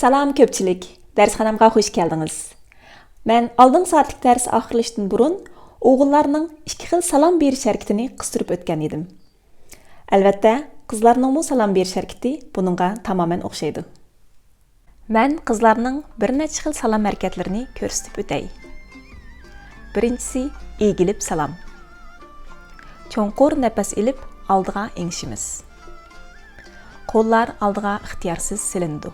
Salam köpçilik, dərsxanamğa xoş gəldiniz. Mən aldın saatlik dərs axırlaşdan burun oğullarının 2 xil salam beriş hərəkətini qıstırıb ötən edim. Əlbəttə, qızlarının bu salam beriş hərəkəti bununğa tamamen oxşaydı. Mən qızlarının bir neçə xil salam hərəkətlərini göstərib ötəy. Birincisi, eğilib salam. Çonqur nəfəs elib aldığa eŋişimiz. Qollar aldığa ixtiyarsız silindi.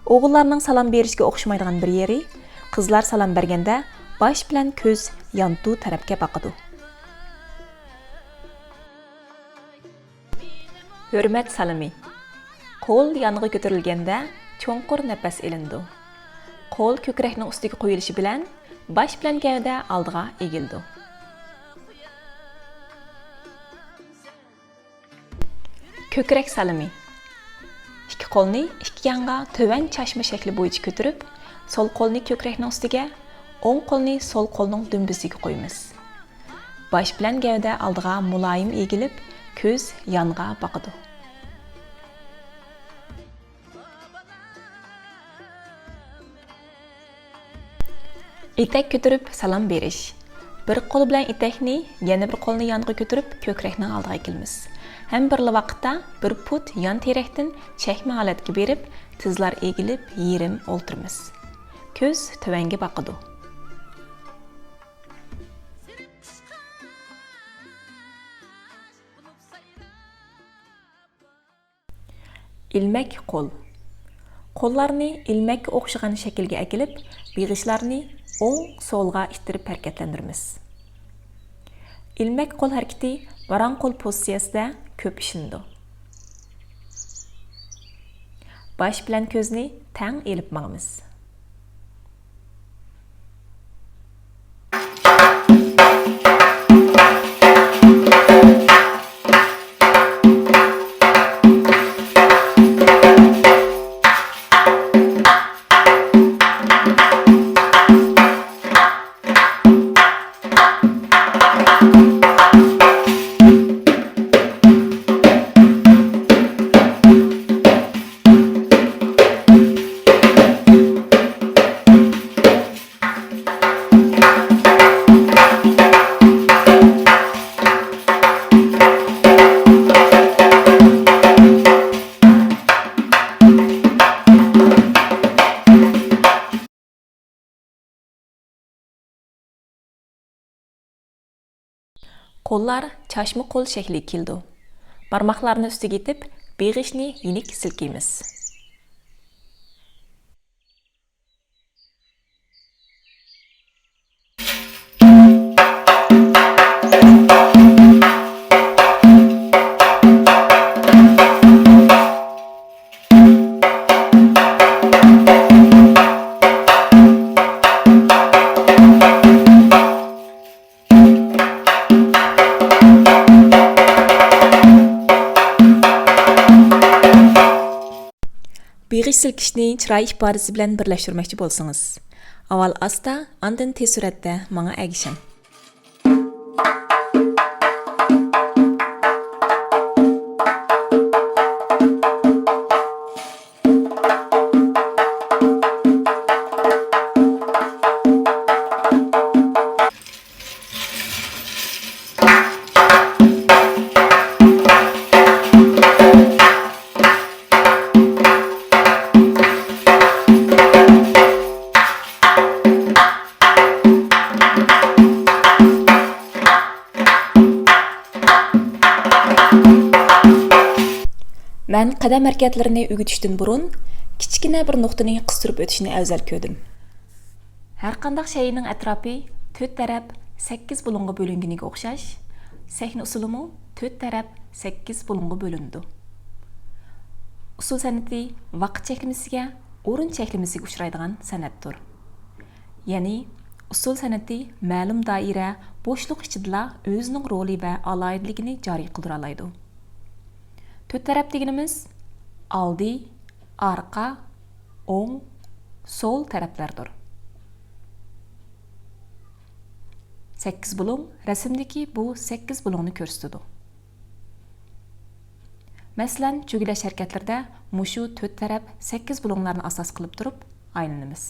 Oğullarning salam berishga o'xshamaydigan bir yeri, qizlar salam berganda bosh bilan ko'z yantu tarafga boqadi. Hurmat salami. Qo'l yoniga ko'tarilganda cho'nqur nafas elindi. Qo'l ko'krakning ustiga qo'yilishi bilan bosh bilan gavda oldiga egildi. Ko'krak salami. İki qo'lni ikki yonga tövan chashma shakli bo'yicha ko'tarib, sol qo'lni ko'krakning ustiga, o'ng qo'lni sol qo'lning dumbisiga qo'yamiz. Bosh bilan gavda oldiga muloyim egilib, ko'z yonga boqadi. Etak ko'tarib salom berish. Bir qo'l bilan etakni, yana bir qo'lni yonga ko'tarib, ko'krakning oldiga kelamiz. Hem bir vaqtda bir put yan terakdan çəkmə holatga berib, tizlar egilib, yerim o'ltiramiz. Ko'z tövanga boqadi. İlmek qo'l. Qo'llarni ilmekka o'xshagan shaklga akilib, beg'ishlarni o'ng so'lga ittirib harakatlantiramiz. İlmek qo'l harakati varan qo'l pozitsiyasida ko'p ishindi. Bosh bilan ko'zni tang elib maqamiz. Qo'llar chashma qo'l shakliga keldi. Barmoqlarni ustiga etib, beg'ishni yenik silkaymiz. Beğiş silkishni chiroy ifodasi bilan birlashtirmoqchi bo'lsangiz, avval asta, ondan tez suratda menga agishing. Mən qadam hərəkətlərini öyrətishdən burun kichkina bir nuqtani qistirib o'tishni afzal ko'rdim. Har qanday shayning atrofi 4 taraf 8 bo'longa bo'linganiga o'xshash, sahna usulimi 4 taraf 8 bo'longa bo'lindi. Usul san'ati vaqt cheklimisiga, o'rin cheklimisiga uchraydigan san'atdir. Ya'ni usul san'ati ma'lum doira, bo'shliq ichida o'zining roli va alohidligini joriy qildira oladi. 4 taraf deganimiz oldi, orqa, o'ng, so'l taraflardir. 8 bo'lum rasmdagi bu 8 bo'lumni ko'rsatadi. Мәсələn, çögüləş hərəkətlərdə muşu 4 tərəf 8 bulunlarını asas qılıb durub aylanımız.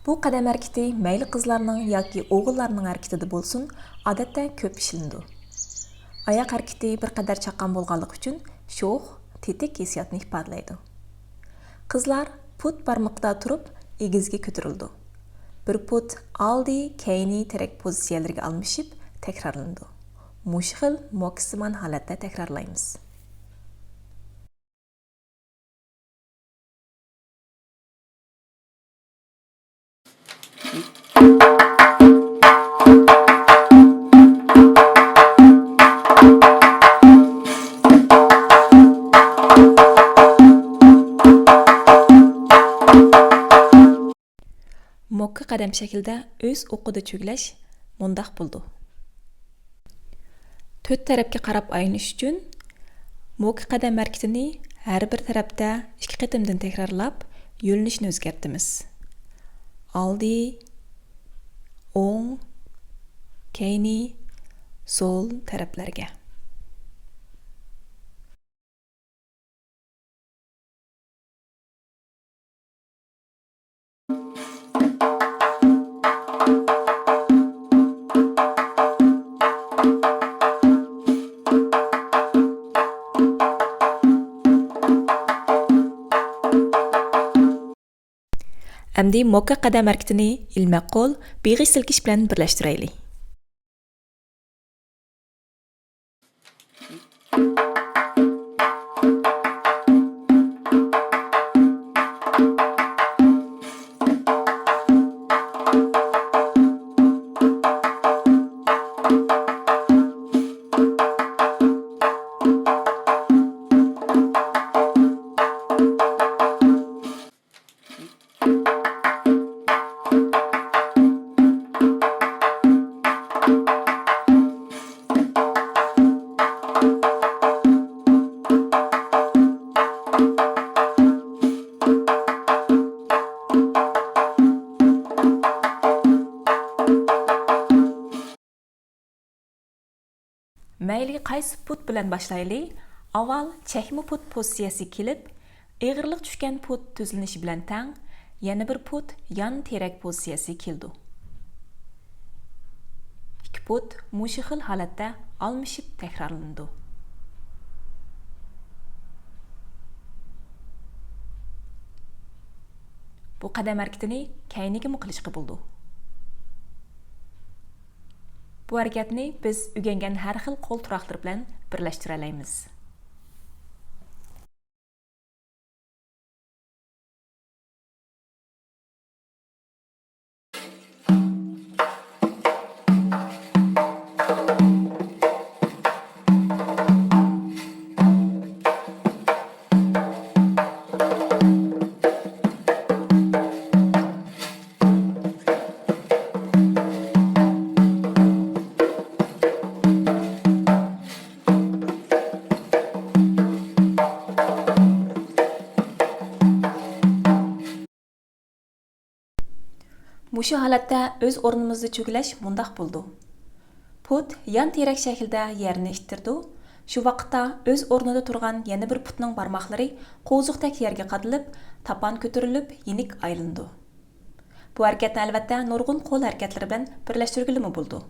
Bu qadam hərəkəti məyli qızlarning yoki o'g'illarning hərəkətida bo'lsin, odatda ko'p ishlanadi. Oyoq hərəkəti bir qadar chaqqan bo'lganligi uchun sho'x, tetik hissiyotni ifodalaydi. Qizlar put barmoqda turib, egizga ko'tarildi. Bir put oldi, keyni terak pozitsiyalariga almashib takrorlanadi. Mush xil moksiman holatda takrorlaymiz. Mokka qadam şəkildə öz oquda çögləş mundaq buldu. 4 tərəfə qarab ayınış üçün mokka qadam hərəkətini hər bir tərəfdə 2 qitimdən təkrarlab yönəlişini özgərtimiz. Aldi, o'ng, keyni, sol tərəflərə. Әмді mokka qadam hərəkətini ilmək qol, beyğiş silkiş bilan birləşdirəylik. Məyli qaysı put bilan başlayılı, avval çəkmə put pozisiyası kelib, ağırlıq düşkən put düzülüşü bilan təng, yana bir put yan terak pozisiyası keldi. İki put mushu xil holatda almashib takrorlandi. Bu qadam hərəkətini keyniga qilishga bo'ldi. Bu hareketni biz o'rgangan har xil qo'l turaqlar bilan birlashtiramiz. Mushu holatda o'z o'rnimizda cho'glash mundaq bo'ldi. Put yan terak shaklda yerni ittirdi. Shu vaqtda o'z o'rnida turgan yana bir putning barmoqlari qo'ziqdek yerga qadilib, tapan ko'tarilib, yenik aylandi. Bu harakatni albatta nurg'un qo'l harakatlari bilan birlashtirgilimi bo'ldi.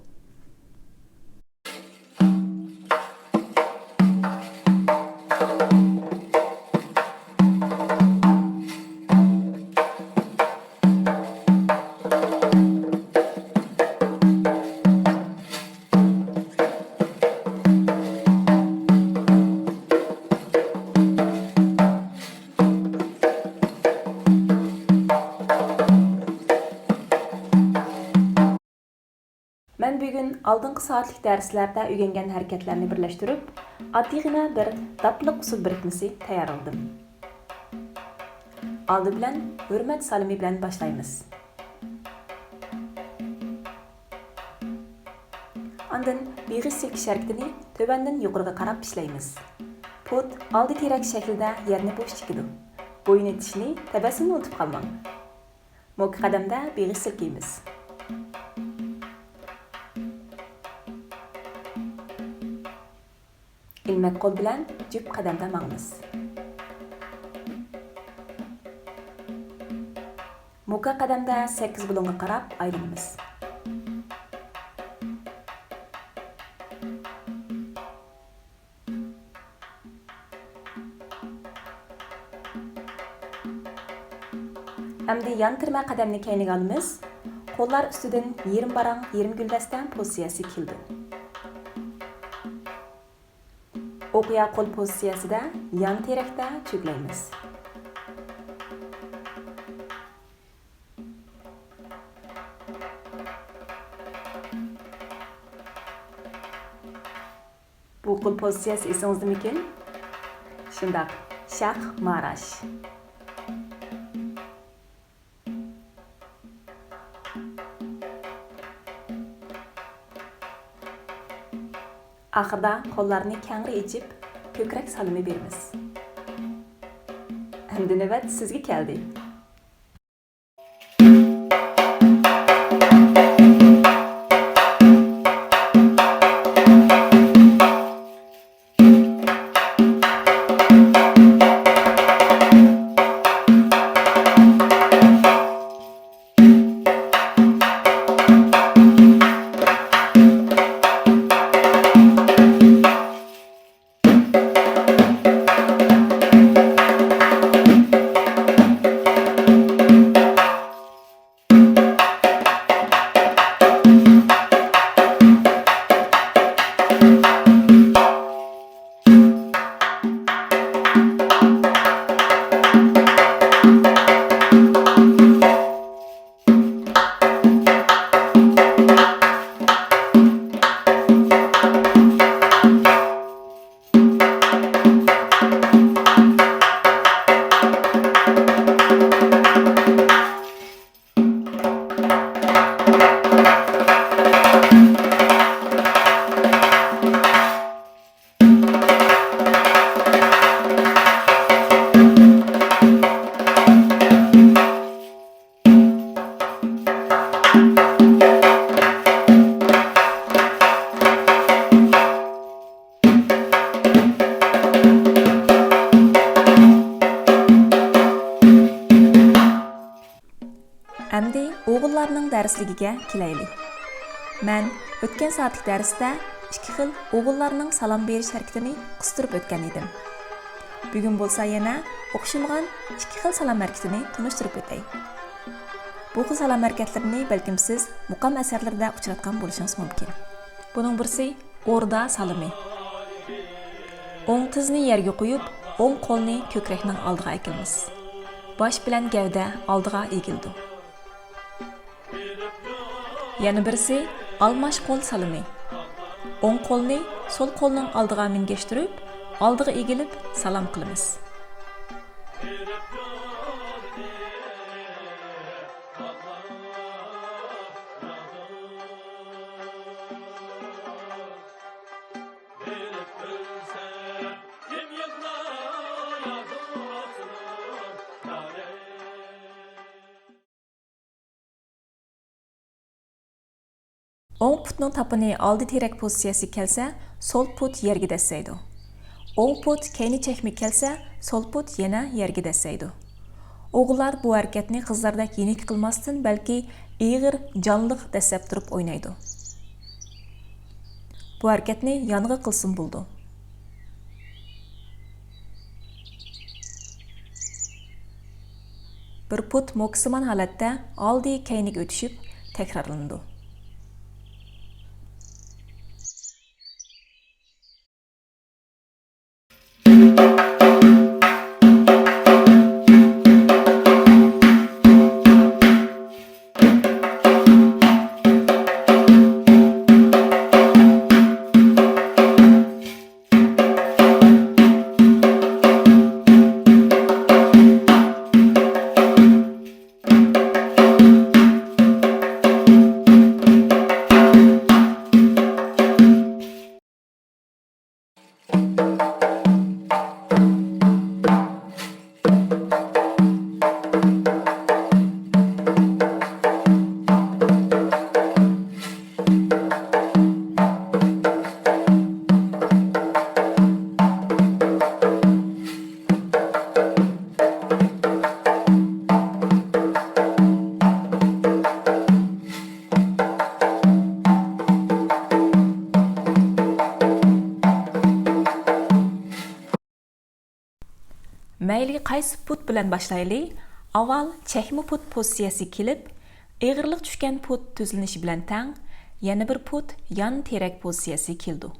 Mən bugün aldınqı saatlik dərslərdə öyrənən hərəkətlərini birləşdirib, addiğina bir daplıq usul birikmisi tayarladım. Aldı bilən hürmət salimi bilən başlayımız. Andın beyğiş silkiş hərəkətini tövəndən yuqarıga qarab işləyimiz. Put oldi terak shaklida yerni bo'sh chekidi. Bo'yin etishni, tabassumni unutib qolmang. Mo'k qadamda beg'ish silkiymiz. Ilmak qo'l bilan jup qadamda mangmiz. Mo'ka qadamda 8 bulunga qarab aylanamiz. Әмді yan tirma qadamni keyniga olamiz. Qo'llar ustidan yerim barang, yerim guldastan pozitsiyasi keldi. O'qiya qo'l pozitsiyasida yan terakda cho'klaymiz. Bu qo'l pozitsiyasi esingizdamikin? Shundoq, shaq marash. Axırda qo'llarni kengri ichib, ko'krak salimi beramiz. Endi navbat sizga keldi. Әмді o'g'illarning darsligiga kelaylik. Men o'tgan soatlik darsda 2 xil o'g'illarning salom berish harakatini qistirib o'tgan edim. Bugun bo'lsa yana o'xshamagan 2 xil salom harakatini tunishtirib o'tay. Bu xil salom harakatlarini balkim siz muqam asarlarda uchratgan bo'lishingiz mumkin. Buning birisi o'rda salimi. O'ng tizni yerga qo'yib, o'ng qo'lni ko'krakning oldiga egilamiz. Bosh bilan gavda oldiga egildi. Yana birisi almash qo'l salimi. O'ng qo'lni so'l qo'lning oldiga mingashtirib, oldiga egilib salom qilamiz. O'ng putning tapini oldi terak pozitsiyasi kelsa, so'l put yerga dasaydi. O'ng put keyni chekmi kelsa, so'l put yana yerga dasaydi. O'g'illar bu harakatni qizlardek yenik qilmasdan, balki ig'ir, jonliq dasab turib o'ynaydi. Bu harakatni yong'i qilsin bo'ldi. Bir put moksiman holatda oldi keyniga o'tishib takrorlandi. Mayli qaysi put bilan boshlayli, avval chekma put pozitsiyasiga kelib, ig'irlik tushgan put tuzilinishi bilan tang, yana bir put yon terak pozitsiyasiga keldi.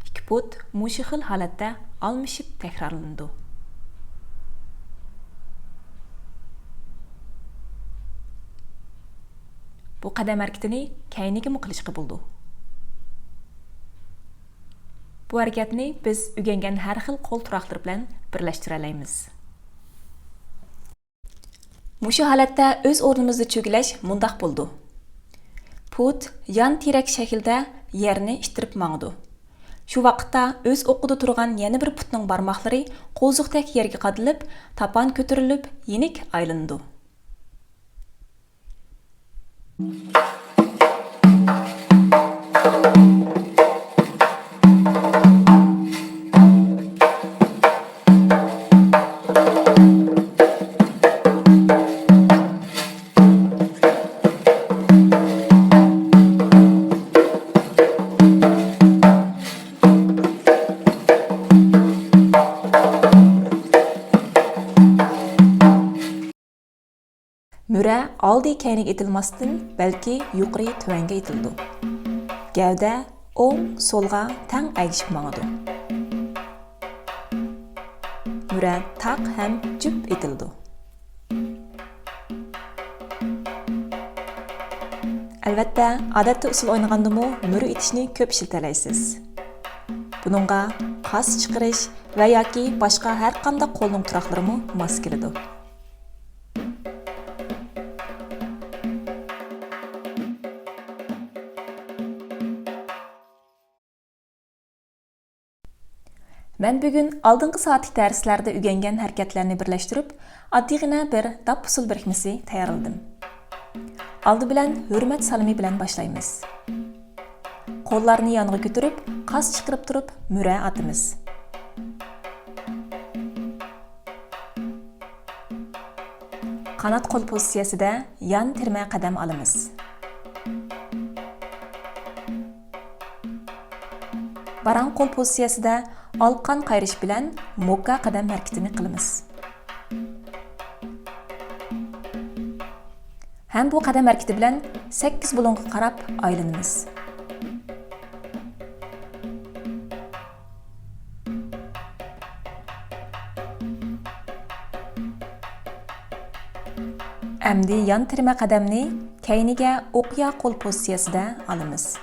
Ikki put mushu xil holatda almashib takrorlandi. Bu qadam harakatini kayniga qilishga bo'ldi. Bu harakatni biz o'rgangan har xil qo'l turoqlar bilan birlashtira olamiz. Mushu holatda o'z o'rnimizda cho'gilash mundaq bo'ldi. Put yon terak shaklda yerni ittirib mangdi. Shu vaqtda o'z o'qida turgan yana bir putning barmoqlari qo'ziqdek yerga qadilib, tapan ko'tarilib, yenik aylandi. Müre aldı kayniga itilmasdan, balki yuqori tuvanga itildi. Gavda o'ng so'lga tang aygishib mangdi. Müre taq ham jup itildi. Albatta, odatda usul o'ynagandimi, müre itishni ko'p ishiltalaysiz. Buningga qas chiqarish va yoki boshqa har qanday qo'lning turoqlarimi mos keladi. Ben bugün aldığınki saatlik derslerde öğrengen hareketlerini birleştirip, addigina bir dap usul birikmesi tayarladım. Aldı bilen hürmet salimi bilen başlayımız. Kollarını yanına götürüp, kas çıkırıp durup müre atımız. Kanat kol pozisiyası da yan tirme kadem alımız. Baran kol pozisiyası da alqan qayrish bilan moka qadam harakatini qilamiz. Ham bu qadam harakati bilan 8 bulunga qarab aylanamiz. Amdi yan tirma qadamni kayniga o'qiya qo'l pozitsiyasida olamiz.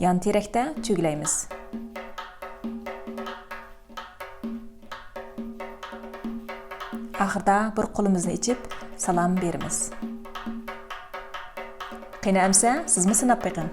Yan terakda cho'glaymiz. Axırda bir qo'limizni ichib salom beramiz. Qani amsa, sizmi sinab qo'ying.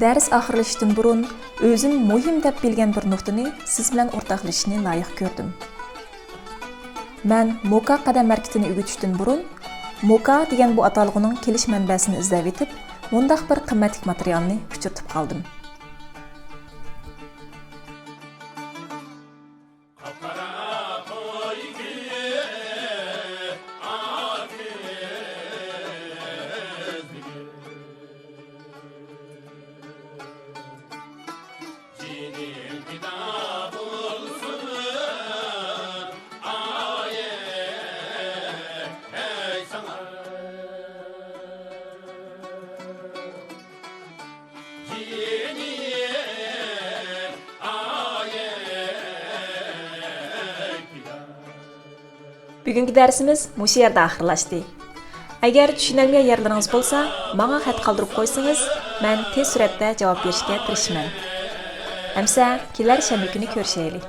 Dərs axırlaşdan burun özüm mühim deb bilgan bir nuqtani siz bilan o'rtoqlashishni loyiq ko'rdim. Men moka qadam harakatini o'rgatishdan burun moka degan bu atalg'uning kelish manbasini izlab etib, mundaq bir qimmatli materialni uchirtib qoldim. Bugungi darsimiz mushu yerda oxirlashdi. Agar tushunilmagan yerlaringiz bo'lsa, menga xat qoldirib qo'ysangiz, men tez suratda javob berishga tirishaman. Amsa, kelar shanba kuni ko'rishaylik.